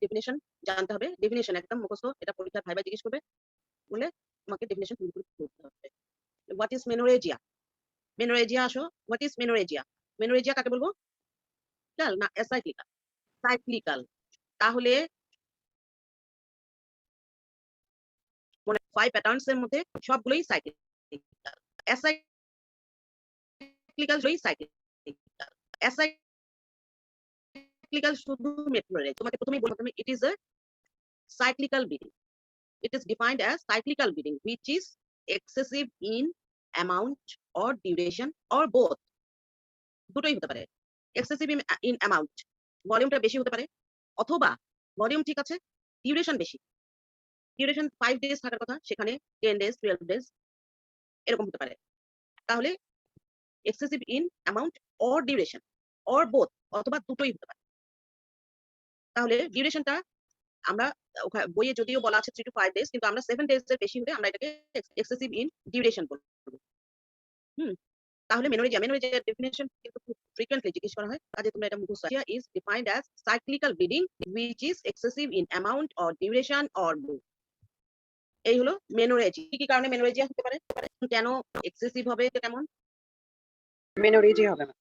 Definition জানতে হবে। Definition একদম মুখস্থ, এটা পরীক্ষার ভাইবা জিজ্ঞেস করবে বলে তোমাকে ডেফিনিশন পুরোপুরি বলতে হবে। What is menorrhagia? মেনোরেজিয়া আসো, হোয়াট ইজ মেনোরেজিয়া? মেনোরেজিয়া কাকে বলবো? না অ্যাসাইক্লিক্যাল। সাইক্লিক্যাল। তাহলে মানে 5 প্যাটার্নস এর মধ্যে সবগুলোই সাইক্লিক্যাল। অ্যাসাইক্লিক্যাল সাইক্লিক্যাল। অ্যাসাইক্লিক্যাল শুধু মেট্রো রেল। তোমাকে প্রথমেই বলতে হবে it is a cyclical bleeding. It is defined as cyclical bleeding which is excessive in amount or duration or both. দুটোই হতে পারে। এক্সেসিভ ইন অ্যামাউন্ট, ভলিউমটা বেশি হতে পারে, অথবা ভলিউম ঠিক আছে, ডিউরেশন বেশি। ডিউরেশন 5 ডেজ থাকার কথা, সেখানে 10 ডেজ 12 ডেজ এরকম হতে পারে। তাহলে excessive in amount or duration or both, অথবা দুটোই হতে পারে। তাহলে ডিউরেশনটা আমরা বইয়ে যদিও বলা আছে 3 to 5 ডেজ, কিন্তু আমরা 7 ডেজ এর বেশি হলে আমরা এটাকে এক্সেসিভ ইন ডিউরেশন বলবো। তাহলে মেনোরেজিয়ার ডেফিনিশন কিন্তু খুব ফ্রিকোয়েন্টলি জিজ্ঞেস করা হয়, কাজে তোমরা এটা মুখস্থ। Is defined as cyclical bleeding which is excessive in amount or duration or both. এই হলো মেনোরেজি। কি কারণে মেনোরেজিয়া হতে পারে, কেন এক্সেসিভ হবে, কেমন মেনোরেজিয়া হবে না,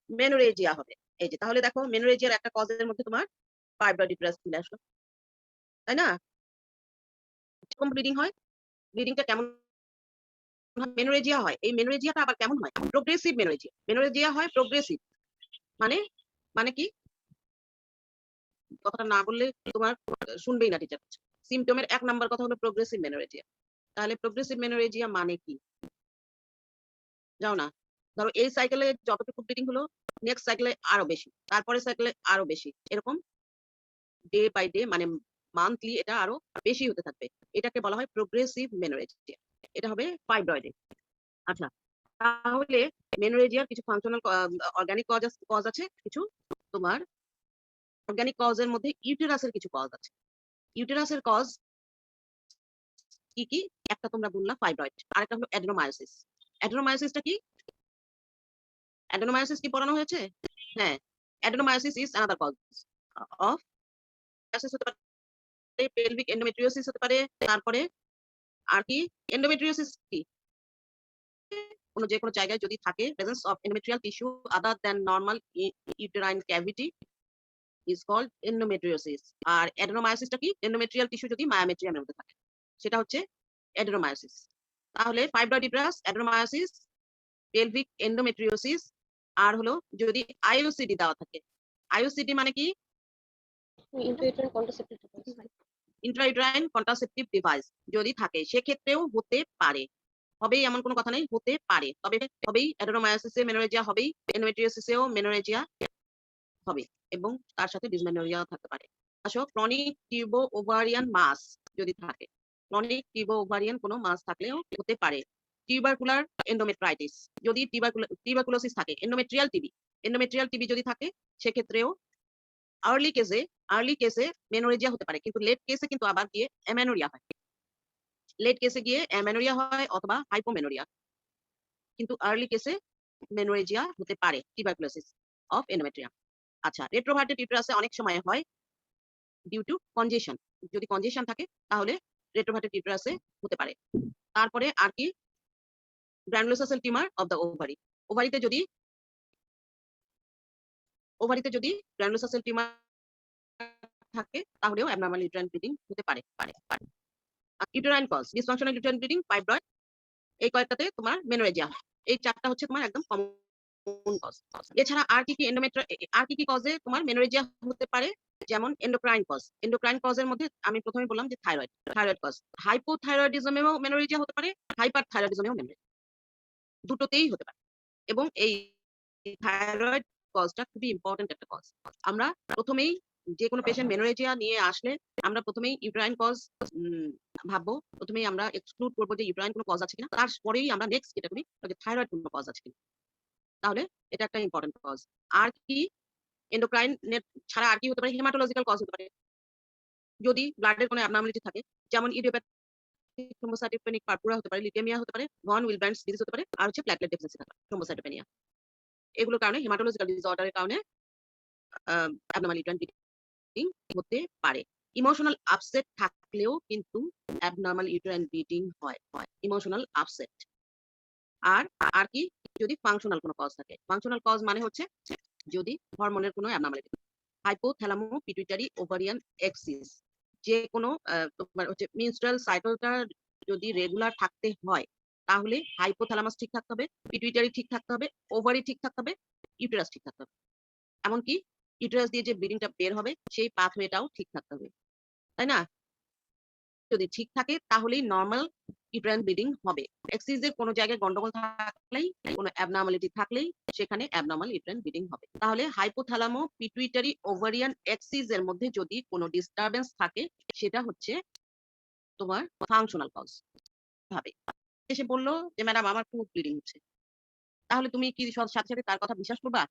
মেনোরেজিয়া হবে। এই যে তাহলে দেখো মেনোরেজিয়ার একটা কজের মধ্যে তোমার ফাইব্রয়েড ইউটেরাস চলে আসলো, তাই না? এরকম ব্লিডিং হয়, ব্লিডিংটা কেমন মেনোরেজিয়া হয়? এই মেনোরেজিয়াটা আবার কেমন হয়? Progressive menorrhagia. মেনোরেজিয়া হয় প্রোগ্রেসিভ, মানে মানে কি, কথাটা না বললে তোমার শুনবেই না টিচার। সিমটমের 1 নাম্বার কথা হলো প্রোগ্রেসিভ মেনোরেজিয়া। তাহলে প্রোগ্রেসিভ মেনোরেজিয়া মানে কি? যাও না, ধরো এই সাইকেলে যতটুকু ব্লিডিং হলো, নেক্সট সাইকেলে আরো বেশি, তারপরে সাইকেলে আরো বেশি, এরকম ডে বাই ডে মানে মান্থলি এটা আরো বেশি হতে থাকবে। এটাকে বলা হয় প্রোগ্রেসিভ মেনোরেজিয়া। এটা হবে ফাইব্রয়েডে। আচ্ছা, তাহলে মেনোরেজিয়ার কিছু ফাংশনাল অর্গানিক কজ আছে, কিছু তোমার অর্গানিক কজের মধ্যে ইউটেরাসের কিছু কজ আছে। ইউটেরাসের কজ কি কি? একটা তোমরা বললা ফাইব্রয়েড, আরেকটা হলো অ্যাডেনোমায়োসিস। অ্যাডেনোমায়োসিসটা কি? অ্যাডেনোমায়োসিস কি পড়ানো হয়েছে? হ্যাঁ, adenomyosis is another cause of হতে পারে, পেলভিক এন্ডোমেট্রিওসিস হতে পারে। তারপরে আর কি? এন্ডোমেট্রিওসিস কি? যে কোনো জায়গায় যদি থাকে presence of endometrial tissue other than normal uterine cavity is called endometriosis. আর অ্যাডেনোমায়োসিসটা কি? এন্ডোমেট্রিয়াল টিস্যু যদি মায়োমেট্রিয়ামের মধ্যে থাকে, সেটা হচ্ছে অ্যাডেনোমায়োসিস। তাহলে fibroid uterus, adenomyosis, pelvic endometriosis, আর হলো যদি আইওসিডি দেওয়া থাকে। আইওসিডি মানে কি? ইন্ট্রাইউটেরাইন কন্ট্রাসেপটিভ ডিভাইস যদি থাকে, সেক্ষেত্রেও হতে পারে। হবেই এমন কোনো কথা নেই, হতে পারে, তবে হবেই অ্যাডেনোমায়োসিসে মেনোরেজিয়া হবেই, এন্ডোমেট্রিওসিসেও মেনোরেজিয়া হবে, এবং তার সাথে ডিসমেনোরিয়া থাকতে পারে। আসো, ক্রনিক টিউবো ওভারিয়ান মাস যদি থাকে, ক্রনিক টিউবো ওভারিয়ান কোনো মাস থাকলেও হতে পারে। টিউবারকুলার এন্ডোমেট্রাইটিস যদি টিউবারকুলোসিস থাকে, এন্ডোমেট্রিয়াল টিবি যদি থাকে, সেক্ষেত্রেও আর্লি কেসে মেনোরেজিয়া হতে পারে, কিন্তু লেট কেসে কিন্তু আবার গিয়ে অ্যামেনোরিয়া হয়। লেট কেসে গিয়ে অ্যামেনোরিয়া হয় অথবা হাইপোমেনোরিয়া, কিন্তু আর্লি কেসে মেনোরেজিয়া হতে পারে, টিউবারকুলোসিস অফ এন্ডোমেট্রিয়াম। আচ্ছা, রেট্রোভার্টেড ইউটেরাসে অনেক সময় হয় ডিউ টু কনজেশন। যদি কনজেশন থাকে তাহলে রেট্রোভার্টেড ইউটেরাসে হতে পারে। তারপরে আর কি? Granulosa cell tumour of the ovary. ওভারিতে যদি গ্রানুলোসা সেল টিউমার থাকে, তাহলেও অ্যাবনরমাল ইউটেরাইন ব্লিডিং হতে পারে। Uterine cause, dysfunctional uterine bleeding, fibroid, এই কয়েকটাতে তোমার মেনোরেজিয়া হয়। এই চারটা হচ্ছে তোমার একদম কমন কজ। এছাড়া আর কি কজে তোমার মেনোরেজিয়া হতে পারে? যেমন এন্ডোক্রাইন কজের মধ্যে আমি প্রথমে বললাম যে থাইরয়েড কজ। হাইপোথাইরয়েডিজমেও মেনোরেজিয়া হতে পারে, হাইপারথাইরয়েডিজমেও মেনোরেজিয়া, দুটোতেই হতে পারে। এবং এই থাইরয়েড কজটা খুবই ইম্পর্টেন্ট একটা কজ। আমরা প্রথমেই যে কোনো পেশেন্ট মেনোরেজিয়া নিয়ে আসলে আমরা প্রথমেই ইউটেরাইন কজ ভাববো, প্রথমেই আমরা এক্সক্লুড করবো যে ইউটেরাইন কোনো কজ আছে কিনা, তারপরেই আমরা নেক্সট যেটা করি যে থাইরয়েড কোনো কজ আছে কিনা। তাহলে এটা একটা ইম্পর্টেন্ট কজ। আর কি? এন্ডোক্রাইন ছাড়া আর কি হতে পারে? হেমাটোলজিক্যাল কজ হতে পারে, যদি ব্লাডের কোনো অ্যাবনরমালিটি থাকে, যেমন ইডিওপ্যাথিক থ্রোম্বোসাইটোপেনিক পারপুরা হতে পারে, লিউকেমিয়া হতে পারে, ভন উইলব্যান্ডস ডিজিজ হতে পারে, আর হচ্ছে প্ল্যাটলেট ডেফিসিয়েন্সি থাকা, থ্রোম্বোসাইটোপেনিয়া। এগুলোর কারণে, হেমাটোলজিক্যাল ডিসঅর্ডারের কারণে অ্যাবনরমাল ইউটেরাইন ব্লিডিং হতে পারে। ইমোশনাল আপসেট থাকলেও কিন্তু অ্যাবনর্মাল ইউটেরাইন ব্লিডিং হয়। Emotional upset. আর আর কি যদি ফাংশনাল কোনো কজ থাকে। ফাংশনাল কজ মানে হচ্ছে যদি হরমোনের কোনো অ্যাবনর্মালিটি, হাইপোথ্যালামো পিটুইটারি ওভারিয়ান এক্সিস, যে কোনো তোমার হচ্ছে মেনস্ট্রুয়াল সাইকেলটা যদি রেগুলার থাকতে হয় তাহলে হাইপোথ্যালামাস ঠিক থাকতে হবে, পিটুইটারি ঠিক থাকতে হবে, ওভারি ঠিক থাকতে হবে, ইউটেরাস ঠিক থাকতে হবে। এমনকি ইউটেরাস দিয়ে যে ব্লিডিংটা বের হবে সেই পাথওয়েটাও ঠিক থাকতে হবে, তাই না? যদি ঠিক থাকে তাহলেই নর্মাল ইউটেরাইন ব্লিডিং হবে। এক্সিসের কোনো জায়গায় গন্ডগোল থাকলেই, কোনো অ্যাবনর্মালিটি থাকলেই সেখানে অ্যাবনর্মাল ইউটেরাইন ব্লিডিং হবে। তাহলে হাইপোথ্যালামো পিটুইটারি ওভারিয়ান এক্সিস এর মধ্যে যদি কোনো ডিস্টারবেন্স থাকে সেটা হচ্ছে তোমার ফাংশনাল কজ হবে। এসে বললো যে ম্যাডাম আমার খুব ব্লিডিং হচ্ছে, তাহলে তুমি কি সাথে সাথে তার কথা বিশ্বাস করবা?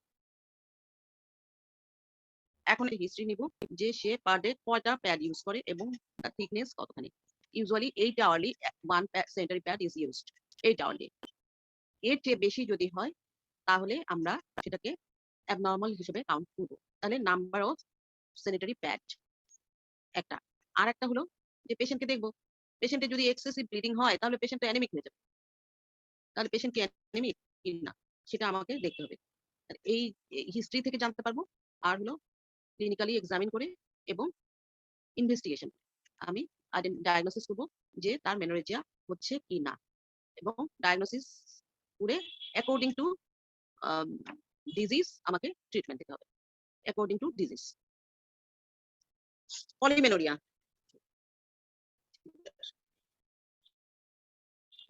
এখন এই হিস্ট্রি নিব যে সে পার ডে কয়টা প্যাড ইউজ করে এবং তার থিকনেস কতখানি। Usually 8 hourly 1 sanitary pad is used, 8 hourly. এর চেয়ে বেশি যদি হয় তাহলে আমরা সেটাকে অ্যাবনর্মাল হিসেবে কাউন্ট করব। তাহলে নাম্বার অফ স্যানিটারি প্যাড একটা। আর একটা হলো যে পেশেন্টকে দেখবো, পেশেন্টের যদি এক্সেসিভ ব্লিডিং হয় তাহলে পেশেন্ট তো অ্যানিমিক হয়ে যাবে। তাহলে পেশেন্ট কি অ্যানিমিক কি না সেটা আমাকে দেখতে হবে। এই হিস্ট্রি থেকে জানতে পারবো। আর হলো ক্লিনিক্যালি এক্সামিন করে এবং ইনভেস্টিগেশন আমি ডায়াগনোসিস করবো যে তার মেনোরেজিয়া হচ্ছে কি না, এবং ডায়াগনোসিস করে অ্যাকর্ডিং টু ডিজিজ আমাকে ট্রিটমেন্ট দিতে হবে অ্যাকর্ডিং টু ডিজিজ। পলিমেনোরিয়া,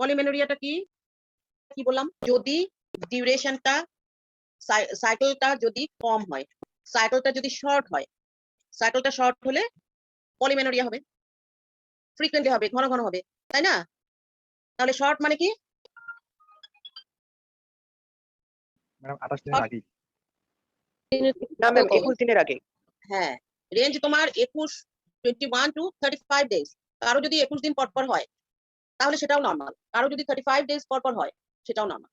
পলিমেনোরিয়াটা কি কি বললাম, যদি ডিউরেশনটা সাইকেলটা যদি কম হয়, সাইকেলটা যদি শর্ট হয়, সাইকেলটা শর্ট হলে পলিমেনোরিয়া হবে, ফ্রিকোয়েন্টলি হবে, ঘন ঘন হবে, তাই না? তাহলে শর্ট মানে কি? ম্যাডাম 28 দিনের আগেই। না ম্যাম 21 দিনের আগে। হ্যাঁ, রেঞ্জ তোমার 21 টু 35 ডেজ। কারো যদি 21 দিন পর পর হয় তাহলে সেটাও নর্মাল, কারো যদি 35 ডেজ পর পর হয় সেটাও নর্মাল।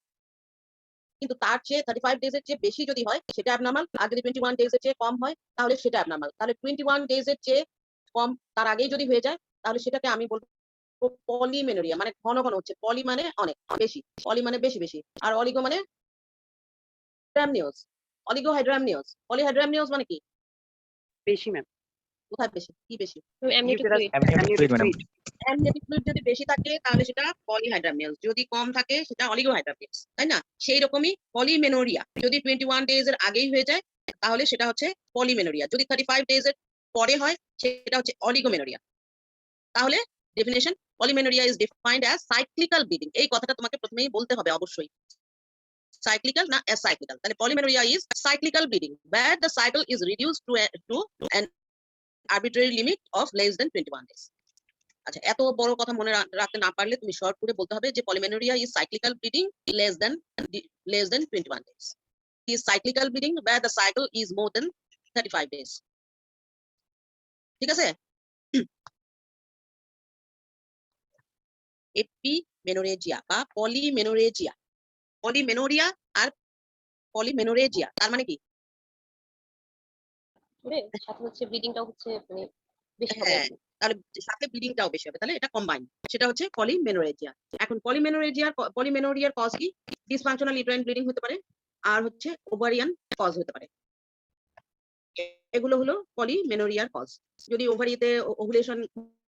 কিন্তু তার চেয়ে 35 ডেজ এর চেয়ে বেশি যদি হয় সেটা অ্যাবনর্মাল, আর যদি 21 ডেজ এর চেয়ে কম হয় তাহলে সেটা অ্যাবনর্মাল। তাহলে 21 ডেজ এর চেয়ে কম তার আগেই যদি হয়ে যায় তাহলে সেটাকে আমি বলবো পলিমেনোরিয়া, মানে ঘন ঘন হচ্ছে। পলি মানে অনেক বেশি, পলি মানে বেশি বেশি, আর অলিগো মানে হাইড্রামনিওস। অলিগোহাইড্রামনিওস, পলিহাইড্রামনিওস মানে কি? বেশি ম্যাম। কোথায় বেশি? কি বেশি? Uterus amniotic fluid madam. Amniotic fluid যদি বেশি থাকে তাহলে সেটা পলিহাইড্রামনিয়াস, যদি কম থাকে সেটা অলিগোহাইড্রামনিয়াস, তাই না? সেই রকমই পলিমেনোরিয়া যদি 21 ডেজ এর আগেই হয়ে যায় তাহলে সেটা হচ্ছে পলিমেনোরিয়া, যদি 35 ডেজ এর পরে হয় সেটা হচ্ছে অলিগোমেনোরিয়া। তাহলে definition, polymenorrhoea is defined as cyclical bleeding. এই কথাটা তোমাকে প্রথমেই বলতে হবে অবশ্যই, সাইক্লিক্যাল না অ্যাসাইক্লিক্যাল। তাহলে polymenorrhoea is cyclical bleeding where the cycle is reduced to an arbitrary limit of less than 21 days. আচ্ছা, এত বড় কথা মনে রাখতে না পারলে তুমি শর্ট করে বলতে হবে যে polymenorrhoea is cyclical bleeding less than 21 days. Is cyclical bleeding where the cycle is more than 35 days. ঠিক আছে? এপিমেনোরেজিয়া বা পলিমেনোরেজিয়া, পলিমেনোরিয়া আর পলিমেনোরেজিয়া তার মানে কি? সাথে হচ্ছে ব্লিডিংটাও হচ্ছে মানে বেশি হবে হ্যাঁ, তাহলে সাথে ব্লিডিংটাও বেশি হবে, তাহলে এটা কম্বাইন, সেটা হচ্ছে পলিমেনোরেজিয়া। এখন পলিমেনোরিয়ার কজ কি? ডিসফাংশনাল ইউটেরাইন ব্লিডিং হতে পারে, আর হচ্ছে ওভারিয়ান কজ হতে পারে। এগুলো হলো পলিমেনোরিয়ার কজ। যদি ওভারিতে ওভুলেশন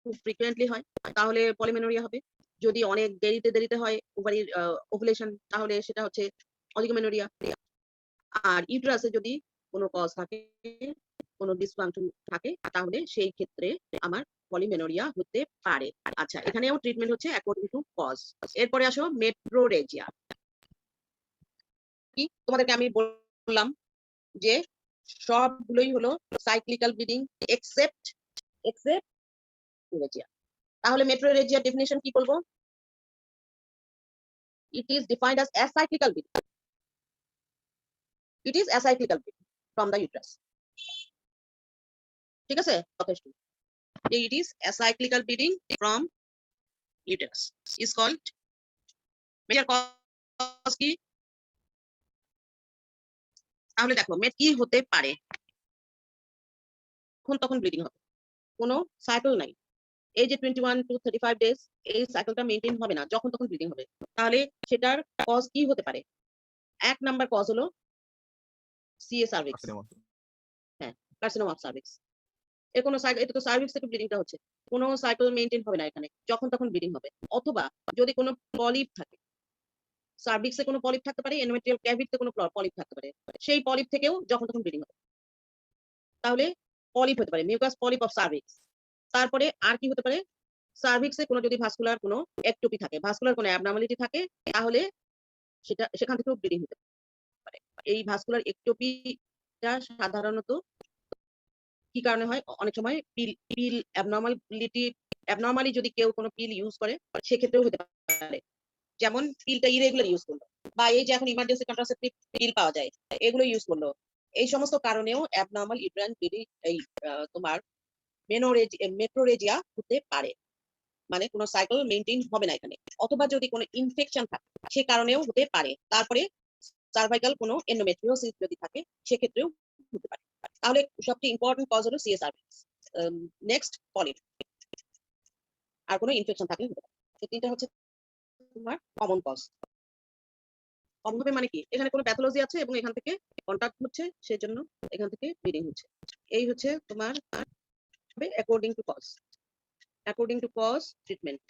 খুব ফ্রিকুয়েন্টলি হয় তাহলে পলিমেনোরিয়া হবে, যদি অনেক দেরিতে হয় ওভারির ওভুলেশন তাহলে সেটা হচ্ছে অলিগোমেনোরিয়া। আর ইউটেরাসে যদি কোনো কজ থাকে, কোনো ডিসফাংশন থাকে তাহলে সেই ক্ষেত্রে আমার পলিমেনোরিয়া হতে পারে। আচ্ছা, এখানেও ট্রিটমেন্ট হচ্ছে অ্যাকর্ডিং টু কজ। এরপরে আসো মেট্রোরেজিয়া। কি তোমাদেরকে আমি বললাম যে সবগুলোই হলো সাইক্লিক্যাল ব্লিডিং এক্সেপ্ট মেট্রোরেজিয়া। তাহলে মেট্রোরেজিয়ার ডেফিনিশন কি বলবো? It is defined as acyclical bleeding. It is acyclical bleeding from the uterus. ঠিক আছে? যথেষ্ট। It is acyclical bleeding from uterus is called major cause কি? তাহলে দেখো মেট কি হতে পারে। যখন তখন ব্লিডিং হবে, কোনো সাইকেল নাই। এই যে 21 to 35 ডেজ, এই সাইকেলটা মেইনটেইন হবে না, যখন তখন ব্লিডিং হবে। তাহলে সেটার কজ কি হতে পারে? এক নাম্বার কজ হলো সিএ সার্ভিক্স, হ্যাঁ, কার্সিনোমা অফ সার্ভিক্স। এর কোনো এটা তো সার্ভিক্স থেকে ব্লিডিংটা হচ্ছে, কোনো সাইকেল মেইনটেইন হবে না এখানে, যখন তখন ব্লিডিং হবে। অথবা যদি কোনো পলিপ থাকে, সার্ভিক্সে কোনো পলিপ থাকতে পারে, এন্ডোমেট্রিয়াল ক্যাভিটিতে কোনো পলিপ থাকতে পারে, সেই পলিপ থেকেও যখন তখন ব্লিডিং হবে। তাহলে পলিপ হতে পারে, মিউকাস পলিপ অফ সার্ভিক্স। তারপরে আর কি হতে পারে? সার্ভিক্সে কোনো যদি ভাস্কুলার কোনো একটোপি থাকে, ভাস্কুলার কোনো অ্যাবনর্মালিটি থাকে, তাহলে সেখান থেকেও ব্লিডিং হতে পারে। এই ভাস্কুলার একটোপিটা সাধারণত কি কারণে হয়? অনেক সময় পিল অ্যাবনর্মালি যদি কেউ কোনো পিল ইউজ করে, সেক্ষেত্রেও হতে পারে। যেমন পিলটা ইরেগুলার ইউজ করলো, বা এই যে এখন ইমার্জেন্সি কন্ট্রাসেপটিভ পিল পাওয়া যায়, এগুলো ইউজ করলো, এই সমস্ত কারণেও অ্যাবনর্মাল ইউটেরাইন ব্লিডিং, এই তোমার মেট্রোরেজিয়া হতে পারে। মানে কোনো সাইকেল মেইনটেইন হবে না এখানে। অথবা যদি কোনো ইনফেকশন থাকে, সে কারণেও হতে পারে। তারপরে সার্ভাইকাল কোনো এন্ডোমেট্রিওসিস যদি থাকে, সেক্ষেত্রেও হতে পারে। তাহলে সবচেয়ে ইম্পর্টেন্ট কজ হলো সিএস সার্ভিক্স, নেক্সট পলিপ, আর কোনো ইনফেকশন থাকলে হতে পারে। এই তিনটা হচ্ছে তোমার কমন কজ। কমন হবে মানে কি? এখানে কোনো প্যাথোলজি আছে এবং এখান থেকে কন্টাক্ট হচ্ছে, সেজন্য এখান থেকে ব্লিডিং হচ্ছে। এই হচ্ছে তোমার according to cause. According to cause treatment.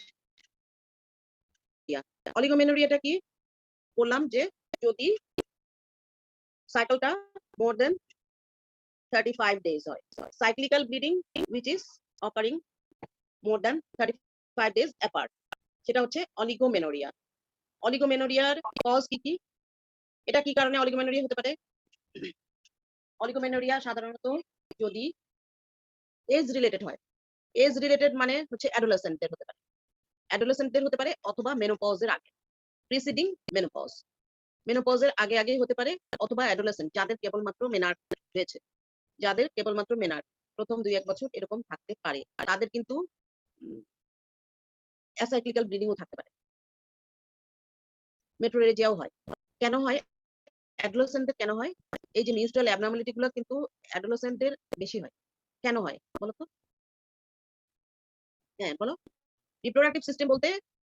অলিগোমেনোরিয়াটা কি বললাম? যে যদি সাইকেলটা মোর দেন 35 days হয়, cyclical bleeding which is occurring more than 35 days apart, সেটা হচ্ছে অলিগোমেনোরিয়া। অলিগোমেনোরিয়ার কজ কি কি? এটা কি কারণে অলিগোমেনোরিয়া হতে পারে? অলিগোমেনোরিয়া সাধারণত যদি এজ রিলেটেড হয়, এজ রিলেটেড মানে হচ্ছে অ্যাডোলেসেন্টদের হতে পারে, অ্যাডোলেসেন্টদের হতে পারে, অথবা মেনোপজের আগে, প্রিসিডিং মেনোপজ। মেনোপজের আগে আগে হতে পারে, অথবা অ্যাডোলেসেন্ট যাদের কেবলমাত্র মেনার্ক রয়েছে, যাদের কেবলমাত্র মেনার্ক প্রথম 2-1 বছর এরকম থাকতে পারে, তাদের কিন্তু অ্যাসাইক্লিক্যাল ব্লিডিংও থাকতে পারে, মেট্রোরেজিয়াও হয়। কেন হয়? অ্যাডোলেসেন্টদের কেন হয়? এই যে মিউচুয়াল অ্যাবনর্মালিটি গুলো কিন্তু অ্যাডোলেসেন্টদের বেশি হয়। কেন হয় বলো তো? হ্যাঁ বলো। রিপ্রোডাক্টিভ সিস্টেম বলতে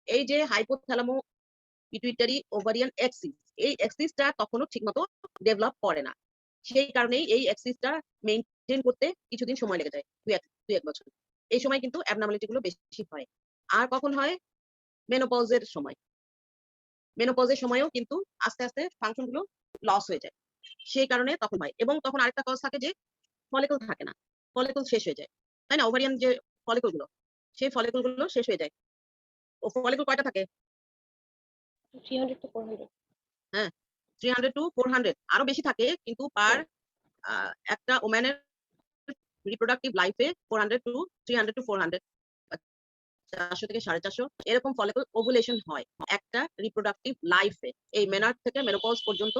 এই যে হাইপোথ্যালামো পিটুইটারি ওভারিয়ান এক্সিস, এই এক্সিসটা তখনও ঠিকমতো ডেভেলপ করে না। সেই কারণেই এই এক্সিসটা মেইনটেইন করতে কিছুদিন সময় লেগে যায়, 2-1 বছর। এই সময় কিন্তু অ্যাবনর্মালিটি গুলো বেশি হয়। আর কখন হয়? মেনোপজের সময়। মেনোপজের সময়ও কিন্তু আস্তে আস্তে ফাংশন গুলো লস হয়ে যায়, সেই কারণে তখন হয়। এবং তখন আরেকটা কজ থাকে যে ফলিকল থাকে না, ফলিকল শেষ হয়ে যায়, তাই না? ওভারিয়ান যে ফলিকল গুলো, সেই ফলিকল গুলো শেষ হয়ে যায়। ও ফলিকল কয়টা থাকে? 300 to 400। হ্যাঁ, 300 to 400, আরো বেশি থাকে, কিন্তু পার একটা ওম্যানের রিপ্রোডাক্টিভ লাইফে 400 to 300 to 400, 400 থেকে 450 এরকম ফলিকল ওভুলেশন হয় একটা রিপ্রোডাক্টিভ লাইফে। এই মেনার্ক থেকে মেনোপজ পর্যন্ত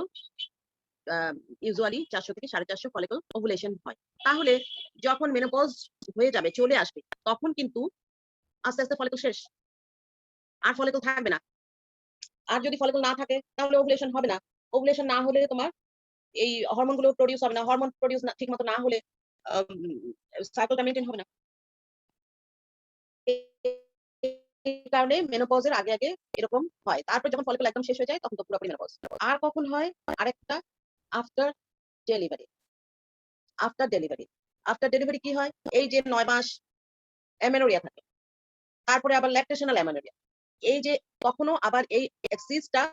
ইউজুয়ালি 400 থেকে 450 ফলিকল ওভুলেশন হয়। তাহলে যখন মেনোপজ হয়ে যাবে, চলে আসবে, তখন কিন্তু আস্তে আস্তে ফলিকল শেষ, আর ফলিকল থাকবে না। আর যদি ফলিকল না থাকে, তাহলে ওভুলেশন হবে না। ওভুলেশন না হলে তোমার এই হরমোন গুলো প্রডিউস হবে না, হরমোন প্রডিউস ঠিক মতো না হলে সাইকেলটা মেইনটেইন হবে না। এই কারণে মেনোপজের আগে আগে এরকম হয়। তারপর যখন ফলিকল একদম শেষ হয়ে যায়, তখন তো পুরোপুরি মেনোপজ। আর কখন হয়? আরেকটা, after delivery. After delivery, after delivery কি হয়? এই যে 9 মাস অ্যামেনোরিয়া থাকে, তারপরে আবার ল্যাকটেশনাল অ্যামেনোরিয়া। এই যে কখনো আবার এই এক্সিসটা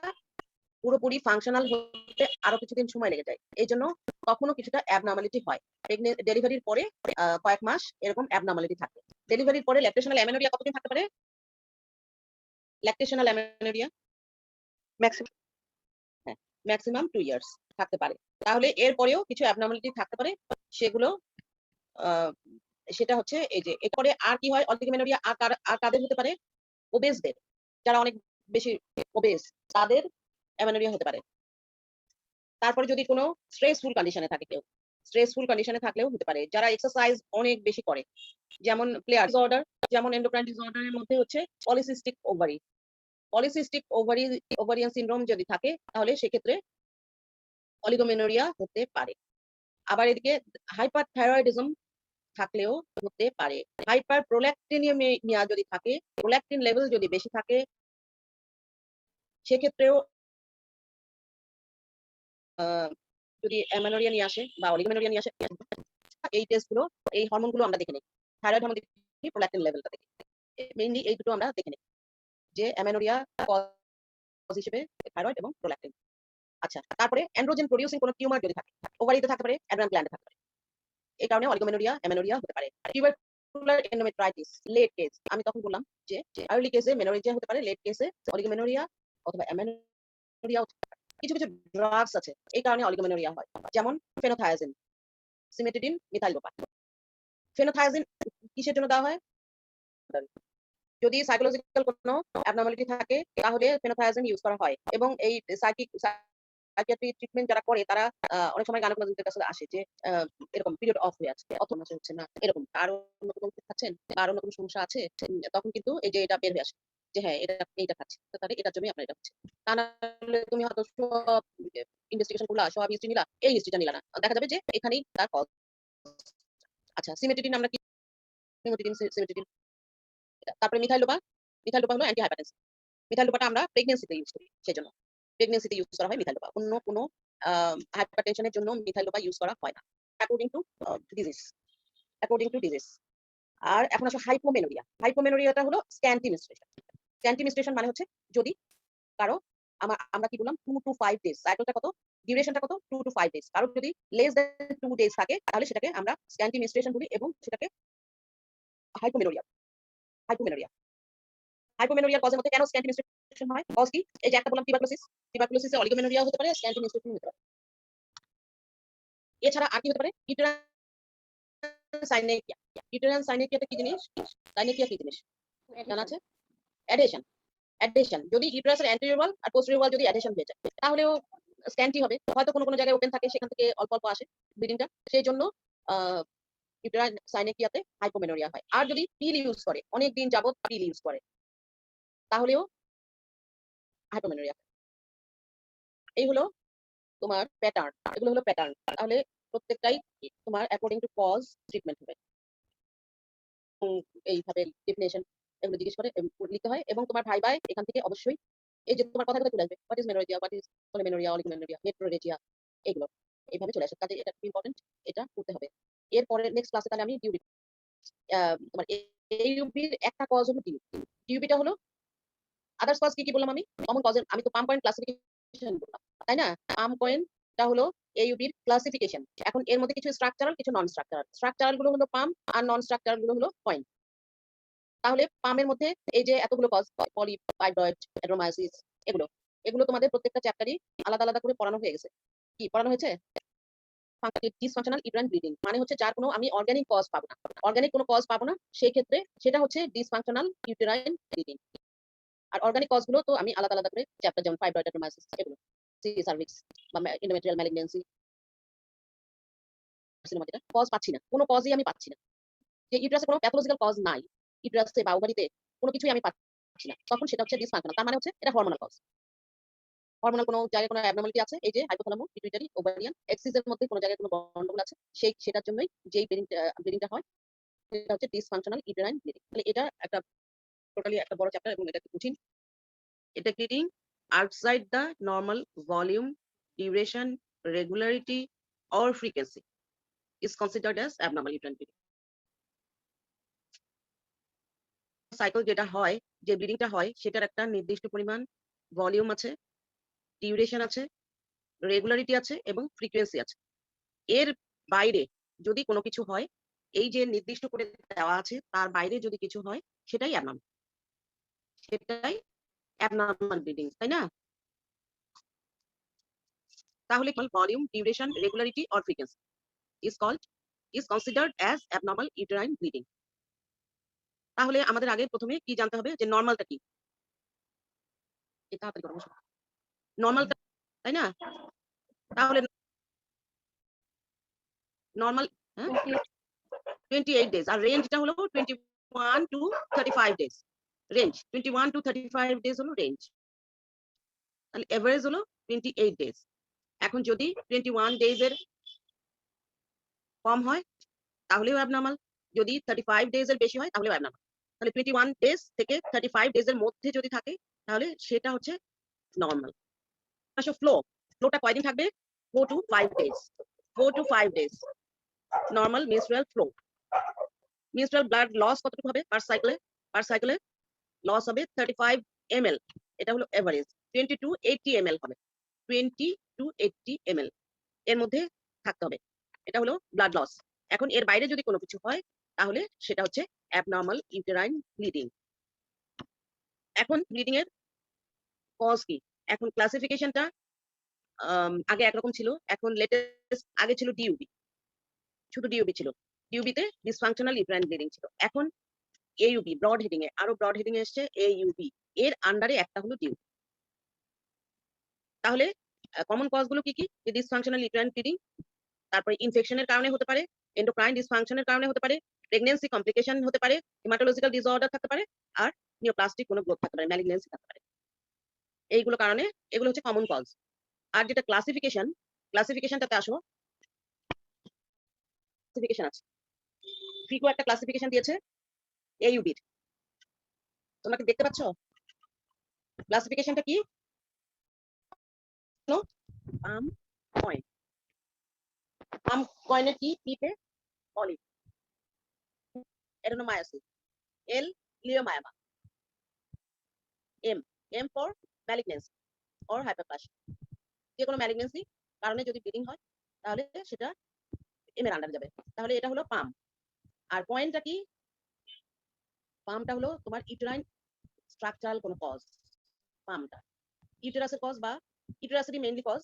পুরোপুরি ফাংশনাল হতে আরো কিছুদিন সময় লেগে যায়, এই জন্য কখনো কিছুটা অ্যাবনর্মালিটি হয়। ডেলিভারির পরে কয়েক মাস এরকম অ্যাবনর্মালিটি থাকে। ডেলিভারির পরে ল্যাকটেশনাল অ্যামেনোরিয়া কতদিন থাকতে পারে? Lactational amenorrhoea maximum maximum 2 years থাকতে পারে। তাহলে এর পরেও কিছু অ্যাবনর্মালিটি থাকতে পারে, সেগুলো সেটা হচ্ছে এই যে। এরপরে আর কি হয়? অলিগোমেনোরিয়া আর কাদের হতে পারে? ওবেসদের, যারা অনেক বেশি ওবেস, তাদের অ্যামেনোরিয়া হতে পারে। তারপরে যদি কোনো স্ট্রেসফুল কন্ডিশনে থাকে, কেউ স্ট্রেসফুল কন্ডিশনে থাকলেও হতে পারে। যারা এক্সারসাইজ অনেক বেশি করে, যেমন প্লেয়ার ডিসঅর্ডার, যেমন এন্ডোক্রাইন ডিসঅর্ডারের মধ্যে হচ্ছে polycystic ovary. Polycystic ovarian syndrome যদি থাকে, তাহলে সেক্ষেত্রে অলিগোমেনোরিয়া হতে পারে। আবার এদিকে হাইপারথাইরয়েডিজম থাকলেও হতে পারে। হাইপার প্রোল্যাক্টিনিমিয়া যদি থাকে, প্রোল্যাক্টিন লেভেল যদি বেশি থাকে, সেক্ষেত্রেও যদি অ্যামেনোরিয়া নিয়ে আসে বা অলিগোমেনোরিয়া নিয়ে আসে, এই টেস্টগুলো, এই হরমোনগুলো আমরা দেখে নিই। থাইরয়েড হরমোন দেখি, প্রোল্যাক্টিন লেভেলটা দেখি। মেইনলি এই দুটো আমরা দেখে নিই যে অ্যামেনোরিয়া কজ হিসেবে থাইরয়েড এবং প্রোল্যাক্টিন। আচ্ছা, তারপরে অ্যান্ড্রোজেন প্রোডিউসিং কোনো টিউমার যদি থাকে, ওভারিতে থাকতে পারে, অ্যাড্রেনাল গ্ল্যান্ডে থাকতে পারে। এই কারণে অলিগোমেনোরিয়া, অ্যামেনোরিয়া হতে পারে। টিউবারকুলার এন্ডোমেট্রাইটিস লেট কেস, আমি তখন বললাম যে আর্লি কেসে মেনোরেজিয়া হতে পারে, লেট কেসে অলিগোমেনোরিয়া অথবা অ্যামেনোরিয়া হতে পারে। কিছু কিছু ড্রাগস আছে এই কারণে অলিগোমেনোরিয়া হয়, যেমন ফেনোথায়াজিন, সিমেটিডিন, মিথাইলোপাট। ফেনোথায়াজিন কিসের জন্য দেওয়া হয়? যদি সাইকোলজিক্যাল কোনো অ্যাবনর্মালিটি থাকে তাহলে ফেনোথায়াজিন ইউজ করা হয়। এবং এই সাইকিয়াট্রি ট্রিটমেন্ট যারা করে তারা অনেক সময় গাইনোকোলজিস্টের কাছে আসে যে এরকম পিরিয়ড অফ হয়ে আছে, অত মাসে হচ্ছে না, এরকম আর অন্য কোনো ওষুধ খাচ্ছেন বা আর অন্য কোনো সমস্যা আছে, তখন কিন্তু এই যে এটা বের হয়ে আসে যে হ্যাঁ এইটা খাচ্ছে, তো তাহলে এটার জন্যই আপনার এটা হচ্ছে। তা নাহলে তুমি হয়তো সব ইনভেস্টিগেশন করলা, সব হিস্ট্রি নিলা, এই হিস্ট্রিটা নিলা না, দেখা যাবে যে এখানেই তার কজ। আচ্ছা, সিমেটিডিন আমরা কি, সিমেটিডিন। তারপরে মিথাইলোপা, মিথাইলোপা হলো অ্যান্টি হাইপারটেনসিভ। মিথাইলোপাটা আমরা প্রেগন্যান্সিতে ইউজ করি, সেজন্য প্রেগন্যান্সিতে ইউজ করা হয় মিথাইলোপা। অন্য কোনো হাইপারটেনশনের জন্য মিথাইলোপা ইউজ করা হয় না, according to disease, according to disease. আর এখন আসো হাইপোমেনোরিয়া। হাইপোমেনোরিয়াটা হলো স্ক্যান্টি মেনস্ট্রুয়েশন। স্ক্যান্টি মেনস্ট্রুয়েশন মানে হচ্ছে যদি কারো আমরা কি বললাম 2 to 5 ডেজ, সাইকেলটা কত, ডিউরেশনটা কত, 2 to 5 ডেজ। কারো যদি লেস দ্যান 2 ডেজ থাকে তাহলে সেটাকে আমরা স্ক্যান্টি মেনস্ট্রুয়েশন বলি এবং সেটাকে হাইপোমেনোরিয়া। হাইপোমেনোরিয়া, হাইপোমেনোরিয়ার কজের মধ্যে কেন স্ক্যান্টি মেনস্ট্রুয়েশন হয়? কজ কি? এই যে একটা বললাম টিউবারকুলোসিস, টিউবারকুলোসিসে অলিগোমেনোরিয়া হতে পারে, স্ক্যান্টি মেনস্ট্রুয়েশন হতে পারে। এছাড়া আর কি হতে পারে? ইউটেরাইন সাইনেকিয়া। ইউটেরাইন সাইনেকিয়াটা কি জিনিস? সাইনেকিয়া কি জিনিস জানা আছে? অ্যাডহেশন। অ্যাডহেশন যদি ইউটেরাসের অ্যান্টেরিয়র ওয়াল আর পোস্টেরিয়র ওয়াল যদি অ্যাডহেশন হয়ে যায় তাহলেও স্ক্যান্টি হবে। হয়তো কোনো কোনো জায়গায় ওপেন থাকে, সেখান থেকে অল্প অল্প আসে ব্লিডিংটা, সেই জন্য ইউটেরাইন সাইনেকিয়াতে হাইপোমেনোরিয়া হয়। আর যদি পিল ইউজ করে, অনেক দিন যাবত পিল ইউজ করে, তাহলেও হাইপোমেনোরিয়া। এই হলো তোমার প্যাটার্ন, এগুলো হলো প্যাটার্ন। তাহলে প্রত্যেকটাই তোমার অ্যাকর্ডিং টু কজ ট্রিটমেন্ট হবে। এইভাবে ডেফিনেশন এগুলো জিজ্ঞেস করে লিখতে হয়। এবং তোমার ভাইবায় এখান থেকে অবশ্যই এই যে তোমার কথা চলে আসবে, what is menorrhagia, what is polymenorrhoea, oligomenorrhoea, metrorrhagia, এগুলো এইভাবে চলে আসে। কাজে এটা খুব ইম্পর্টেন্ট, এটা করতে হবে। এরপরে নেক্সট ক্লাসে তাহলে আমি ডিউবি, তোমার এইউবির একটা কজ হলো ডিউবিটা হলো আদার্স কজ কি কি বললাম আমি? কমন কজের আমি তো পাম পয়েন্ট ক্লাসিফিকেশন বললাম, তাই না? পাম পয়েন্টটা হলো এইউবির ক্লাসিফিকেশন। এখন এর মধ্যে কিছু স্ট্রাকচারাল, কিছু নন স্ট্রাকচারাল। স্ট্রাকচারাল গুলো হলো পাম আর নন স্ট্রাকচারাল গুলো হলো পয়েন্ট। তাহলে পামের মধ্যে এই যে এতগুলো কজ, পলি, ফাইব্রয়েড, অ্যাড্রোমায়োসিস, এগুলো এগুলো তোমাদের প্রত্যেকটা চ্যাপ্টারই আলাদা আলাদা করে পড়ানো হয়ে গেছে। কি পড়ানো হয়েছে? ডিসফাংশনাল ইউটেরাইন ব্লিডিং মানে হচ্ছে যার কোনো আমি অর্গানিক কজ পাবো না, অর্গানিক কোনো কজ পাবো না, সেই ক্ষেত্রে সেটা হচ্ছে ডিসফাংশনাল ইউটেরাইন ব্লিডিং। আর অর্গানিক কজ গুলো তো আমি আলাদা আলাদা করে চ্যাপ্টার, যেমন ফাইব্রয়েড, অ্যাড্রোমায়োসিস, এগুলো সি সার্ভিক্স বা এন্ডোমেট্রিয়াল ম্যালিগন্যান্সি, সিনেমাটিটা কজ পাচ্ছি না, কোনো কজই আমি পাচ্ছি না, যে ইউটেরাসে কোনো প্যাথোলজিক্যাল কজ নাই, ইউটেরাসে বা ওভারিতে কোনো কিছুই আমি পাচ্ছি না, তখন সেটা হচ্ছে ডিসফাংশনাল। তার মানে হচ্ছে এটা হরমোনাল কজ। হরমোনাল কোনো জায়গায় কোনো অ্যাবনর্মালিটি আছে, এই যে হাইপোথ্যালামো, পিটুইটারি, ওভারিয়ান এক্সিসের মধ্যে কোনো জায়গায় কোনো গন্ডগোল আছে, সেটার জন্যই যেই ব্লিডিংটা হয় সেটা হচ্ছে ডিসফাংশনাল ইউটেরাইন ব্লিডিং। তাহলে এটা একটা টোটালি একটা বড় চ্যাপ্টার এবং এটা কঠিন। এটা bleeding outside the normal volume, duration, regularity or frequency is considered as abnormal uterine bleeding. Cycle যেটা হয়, যে ব্লিডিংটা হয় সেটার একটা নির্দিষ্ট পরিমাণ ভলিউম আছে, ডিউরেশন আছে, রেগুলারিটি আছে এবং ফ্রিকোয়েন্সি আছে। এর বাইরে যদি কোনো কিছু হয়, এই যে নির্দিষ্ট করে দেওয়া আছে তার বাইরে যদি কিছু হয় সেটাই অ্যাবনর্মাল, সেটাই অ্যাবনর্মাল ব্লিডিং, তাই না? তাহলে volume, duration, regularity or frequency is considered as abnormal uterine bleeding. তাহলে আমাদের আগে প্রথমে কি জানতে হবে যে নরমালটা কি? এটা তাড়াতাড়ি করো, নরমালটা, তাই না? তাহলে নরমাল 28 ডেজ আর রেঞ্জটা হলো 21 to 35 days. Range 21 to 35 days হলো রেঞ্জ, তাহলে এভারেজ হলো 28 ডেজ। এখন যদি 21 ডেজ এর কম হয় তাহলেও অ্যাবনর্মাল, যদি 35 ডেজ এর বেশি হয় তাহলেও অ্যাবনর্মাল। তাহলে 21 ডেজ থেকে 35 ডেজ এর মধ্যে যদি থাকে তাহলে সেটা হচ্ছে নর্মাল। আসলে ফ্লোটা কয়দিন থাকবে? 4 to 5 days. 4 to 5 days normal menstrual flow. Menstrual blood loss কতটুকু হবে পার সাইকেলে? লস হবে 35 ml, এটা হলো এভারেজ। 20 to 80 ml হবে, 20 to 80 ml এর মধ্যে থাকতে হবে, এটা হলো ব্লাড লস। এখন এর বাইরে যদি কোনো কিছু হয় তাহলে সেটা হচ্ছে অ্যাবনর্মাল ইউটেরাইন ব্লিডিং। এখন ব্লিডিং এর কজ কি? এখন ক্লাসিফিকেশনটা আগে একরকম ছিল, এখন লেটেস্ট, আগে ছিল ডিইউবি, শুধু ডিইউবি ছিল। ডিইউবিতে ডিসফাংশনাল ইউটেরাইন ব্লিডিং ছিল। এখন এইউবি ব্রড হেডিং এ, আরো ব্রড হেডিং এ এসছে এইউবি, এর আন্ডারে একটা হলো ডিইউবি। তাহলে কমন কজ গুলো কি কি? ডিসফাংশনাল ইউটেরাইন ব্লিডিং, তারপরে ইনফেকশনের কারণে হতে পারে, এন্ডোক্রাইন ডিসফাংশনের কারণে হতে পারে, প্রেগন্যান্সি কমপ্লিকেশন হতে পারে, হেমাটোলজিক্যাল ডিসঅর্ডার থাকতে পারে, আর নিওপ্লাস্টিক কোনো গ্রোথ থাকতে পারে, ম্যালিগন্যান্সি থাকতে পারে। এইগুলো কারণে, এগুলো হচ্ছে কমন কজ। আর যেটা ক্লাসিফিকেশনটাতে আসো, ক্লাসিফিকেশন আছে, ফিগো একটা ক্লাসিফিকেশন দিয়েছে এইউবির, তোমরা কি দেখতে পাচ্ছ ক্লাসিফিকেশনটা কি? পাম কয়েন, পাম কয়েনের কি? পিতে polyp, adenomyosis, L leiomyoma, M for malignancy or hyperplasia. যে কোনো ম্যালিগন্যান্সি কারণে যদি ব্লিডিং হয় তাহলে সেটা এম এর আন্ডারে যাবে। তাহলে এটা হলো পাম। আর পয়েন্টটা কি? পামটা হলো তোমার ইউটেরাইন স্ট্রাকচারাল কোনো কজ। পামটা ইউটেরাসের কজ বা ইউটেরাসেরই মেইনলি কজ,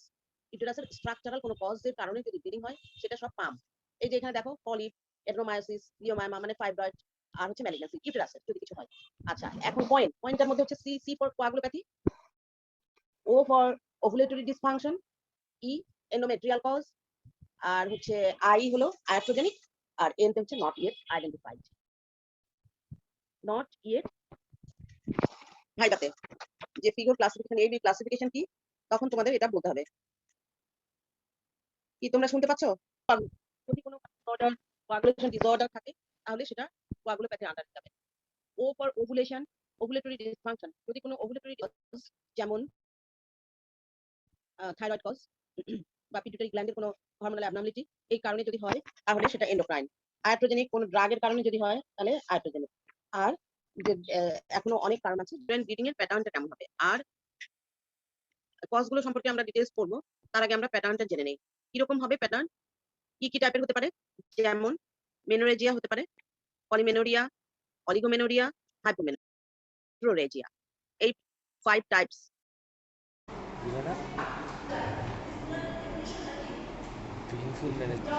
ইউটেরাসের স্ট্রাকচারাল কোনো কজের কারণে যদি ব্লিডিং হয় সেটা সব পাম। এই যে এখানে দেখো পলিপ, এডেনোমায়োসিস, লিওমায়োমা মানে ফাইব্রয়েড, আর হচ্ছে ম্যালিগন্যান্সি ইউটেরাসের যদি কিছু হয়। আচ্ছা, এখন পয়েন্টের মধ্যে হচ্ছে C for coagulopathy, O for ovulatory dysfunction, E endometrial cause, আর হচ্ছে আই হলো আয়াট্রোজেনিক, আর এন হচ্ছে not yet identified. Not yet ভাইবাতে যে ফিগার ক্লাসিফিকেশন, এই ক্লাসিফিকেশন কি, তখন তোমাদের এটা বলতে হবে। কি তোমরা শুনতে পাচ্ছ? যদি কোনো ডিসঅর্ডার, কোয়াগুলেশন ডিসঅর্ডার থাকে তাহলে সেটা কোয়াগুলোপ্যাথির আন্ডারে যাবে। O for ovulation, ovulatory dysfunction, যদি কোনো ওভুলেটরি কজ যেমন থাইরয়েড কজ বা পিটুইটারি গ্ল্যান্ডের কোনো হরমোনাল অ্যাবনর্মালিটি এই কারণে যদি হয় তাহলে সেটা এন্ডোক্রাইন। আয়াট্রোজেনিক কোনো ড্রাগের কারণে যদি হয় তাহলে আয়াট্রোজেনিক। আর যে এখনো অনেক কারণ আছে, ব্লিডিং এর প্যাটার্নটা কেমন হবে। আর কজগুলো সম্পর্কে আমরা ডিটেইলস পড়বো, তার আগে আমরা প্যাটার্নটা জেনে নেই। কিরকম হবে প্যাটার্ন, কি কি টাইপের হতে পারে? যেমন মেনোরেজিয়া হতে পারে, পলিমেনোরিয়া, অলিগোমেনোরিয়া, হাইপোমেনোরেজিয়া, এই 5 টাইপস। Painful management.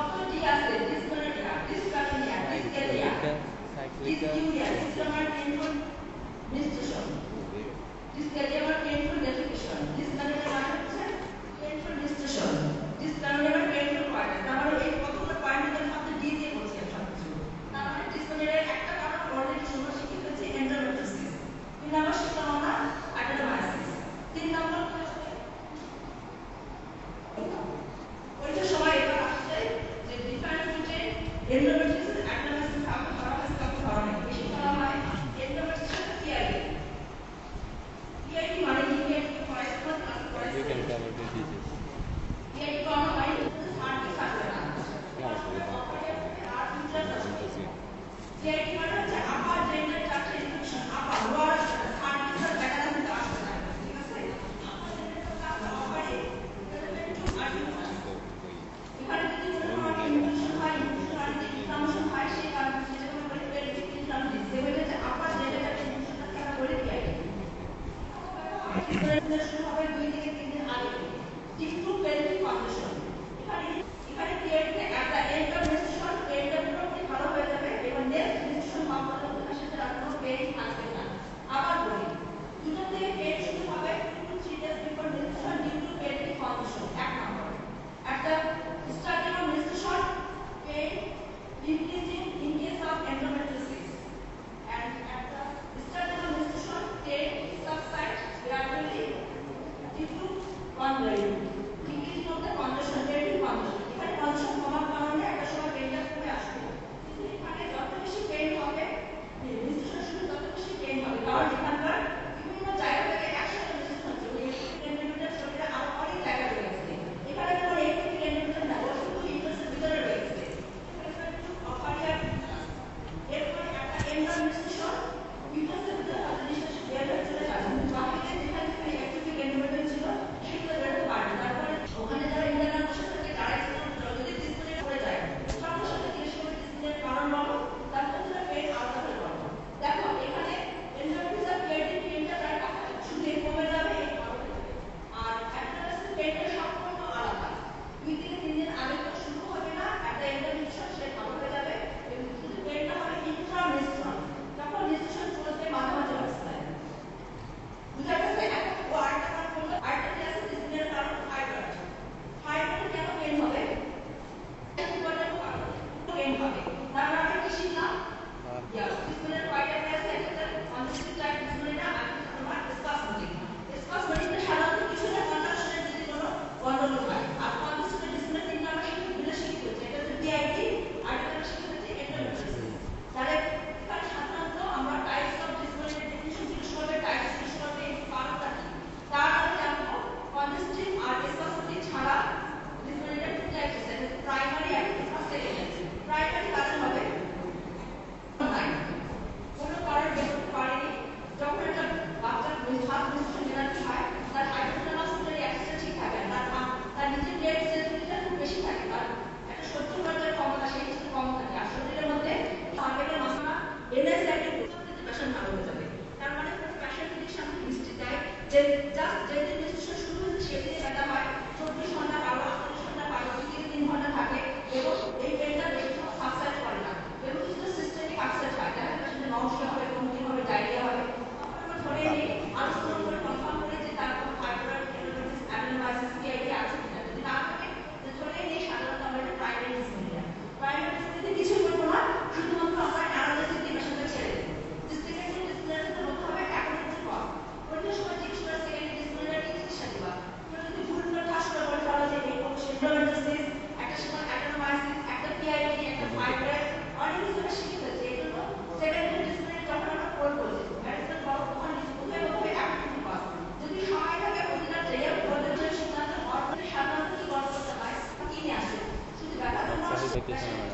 চাহিদা কি ম্যাডাম?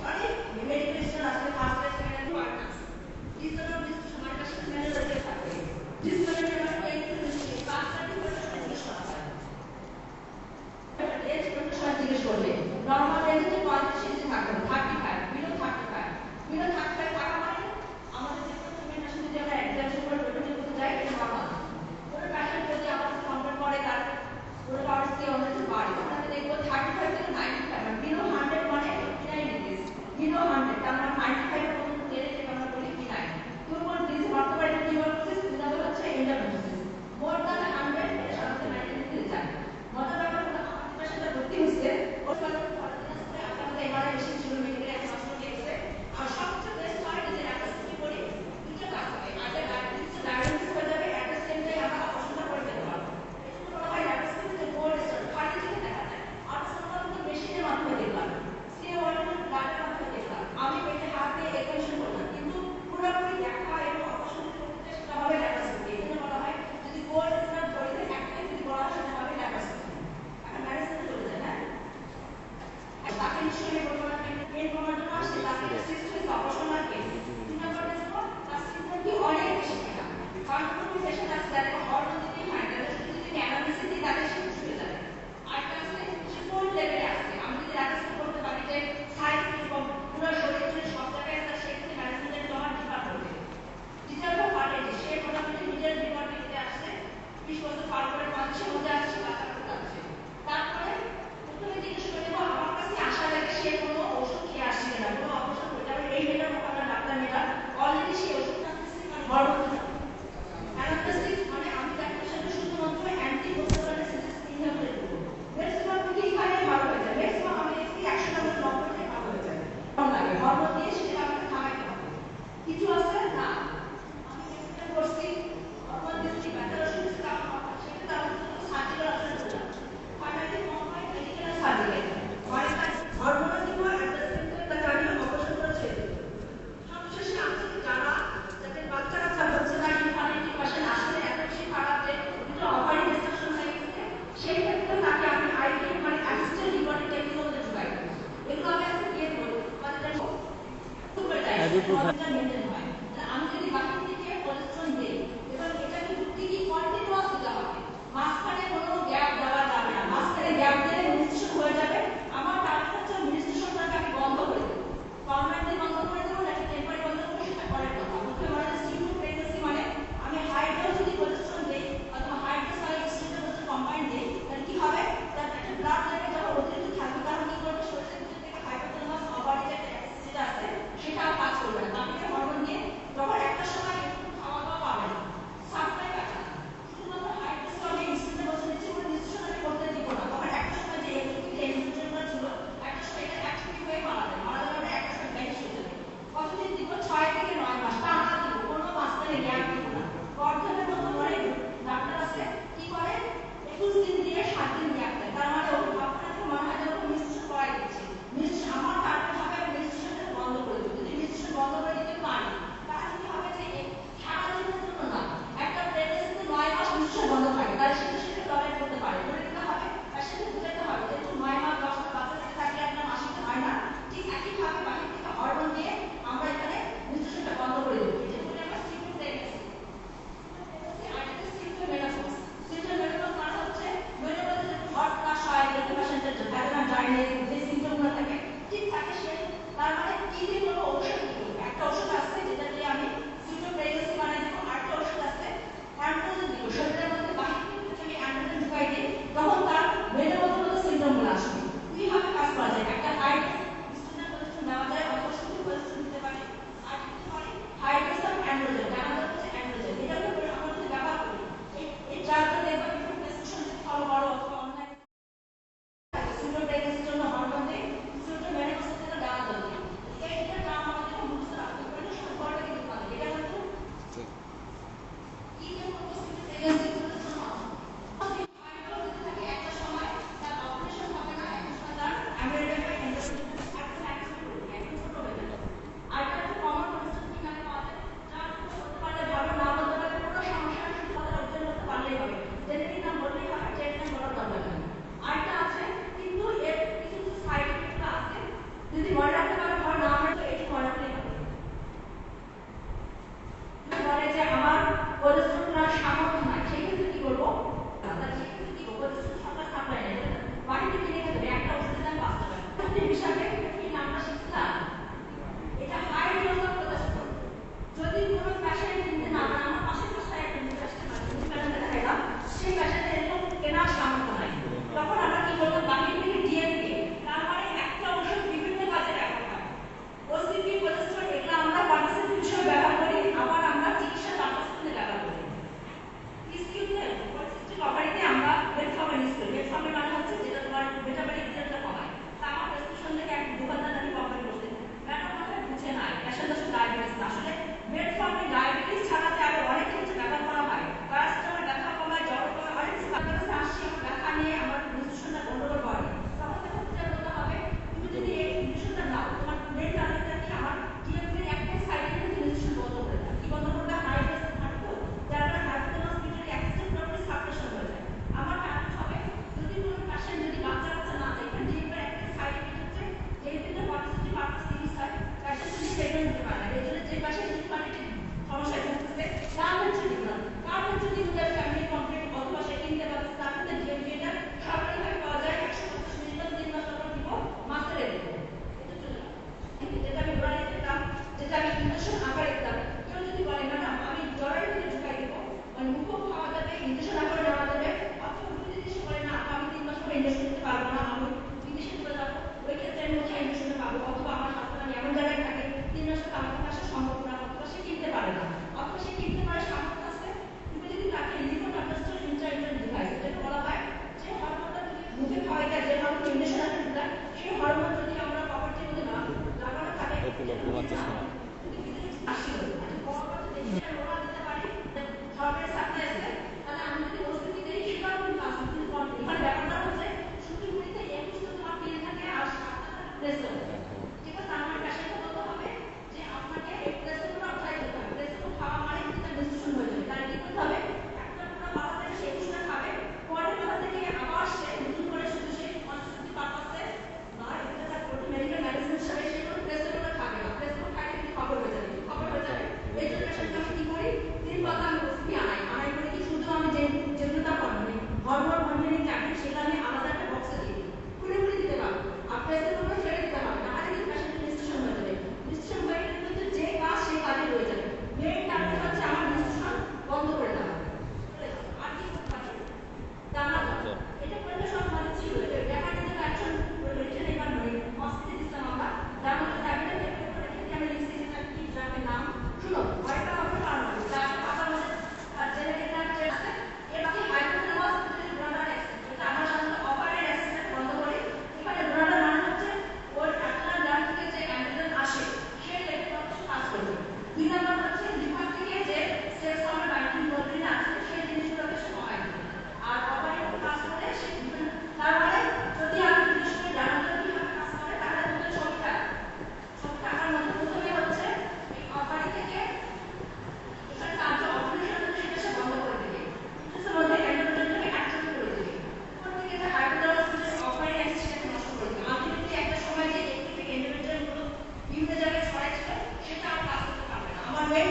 প্রজেস্ট্রন দেই এবং এটা কিন্তু কি কন্টিনিউয়াস দিতে হবে মাঝখানে কোনো গ্যাপ দেওয়া যাবে না মাঝখানে গ্যাপ দিলে মিনিস্ট্রেশন হয়ে যাবে আমার টার্গেট হচ্ছে মিনিস্ট্রেশনটাকে আমি বন্ধ করে দেব পার্মানেন্টলি বন্ধ করে দেব নাকি টেম্পোরারি বন্ধ করে সেটা পরের কথা মুখে বলা যে স্টিমুলেট প্রেগন্যান্সি মানে আমি হাই ডোজ যদি প্রজেস্ট্রন দেই অথবা হাই ডোজ আর স্টিমুলেট কম্বাইন দেই তাহলে কি হবে তার একটা ব্লাড লেভেল যখন অতিরিক্ত থাকবে তখন কি করবে শরীরের ভিতর থেকে হাইপোথ্যালামাস ওভারি যে অ্যাক্সিস আছে সেটা কাজ করবে না তার হরমোন দিয়ে যখন একটা সময় একটু খাওয়া দাওয়া পাবে না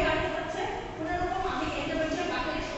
টার্গেট হচ্ছে কোন রকম আমি এন্ডোমেট্রিয়াল বাকের